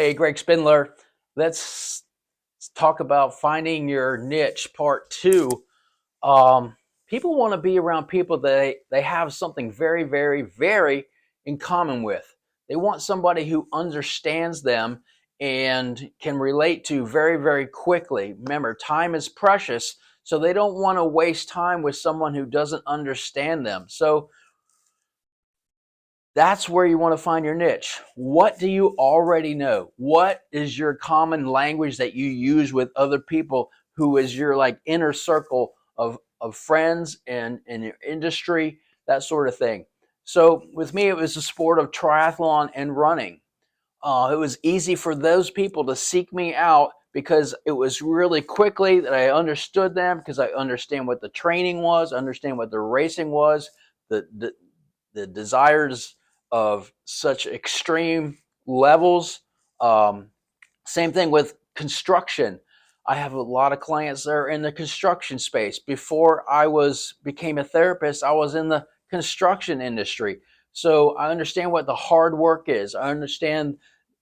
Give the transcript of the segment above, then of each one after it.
Hey, Greg Spindler. Let's talk about finding your niche part two. Um, People want to be around people that they have something very, very, very in common with. They want somebody who understands them and can relate to very, very quickly. Remember, time is precious, so they don't want to waste time with someone who doesn't understand them. So that's where you want to find your niche. What do you already know? What is your common language that you use with other people who is your like inner circle of friends and in your industry, that sort of thing. So with me, it was the sport of triathlon and running. It was easy for those people to seek me out because it was really quickly that I understood them because I understand what the training was, understand what the racing was, the the desires of such extreme levels. Um, Same thing with construction. I have a lot of clients that are in the construction space. Before I was became a therapist, I was in the construction industry. So I understand what the hard work is. I understand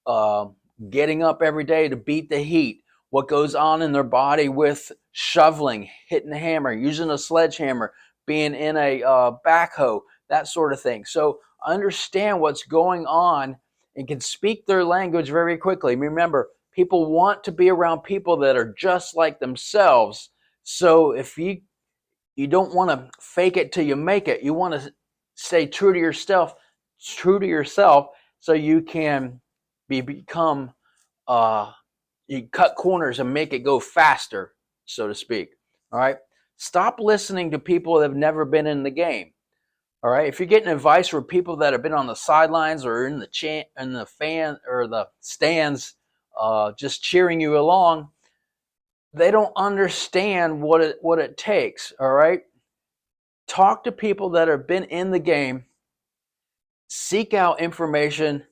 uh, getting up every day to beat the heat, what goes on in their body with shoveling, hitting the hammer, using a sledgehammer, being in a backhoe, that sort of thing. So I understand what's going on and can speak their language very quickly. Remember, people want to be around people that are just like themselves. So if you don't want to fake it till you make it, you want to stay true to yourself, so you can become you cut corners and make it go faster, so to speak. All right. Stop listening to people that have never been in the game. All right. If you're getting advice from people that have been on the sidelines or in the fan or the stands, just cheering you along, they don't understand what it takes. All right. Talk to people that have been in the game. Seek out information.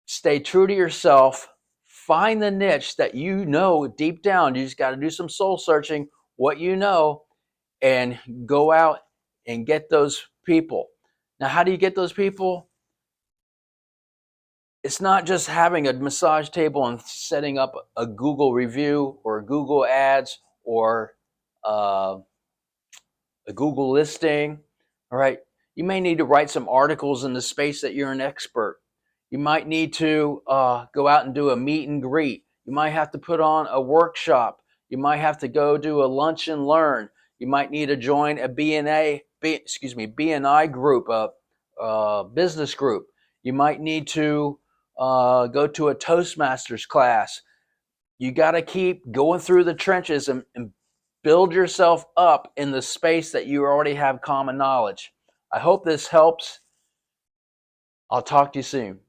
Stay true to yourself. Find the niche that you know deep down. You just got to do some soul searching. What you know, and go out and get those people. Now, how do you get those people? It's not just having a massage table and setting up a Google review or Google ads or uh, a Google listing. All right. You may need to write some articles in the space that you're an expert. You might need to go out and do a meet and greet. You might have to put on a workshop. You might have to go do a lunch and learn. You might need to join a BNI group, a business group. You might need to go to a Toastmasters class. You got to keep going through the trenches and build yourself up in the space that you already have common knowledge. I hope this helps. I'll talk to you soon.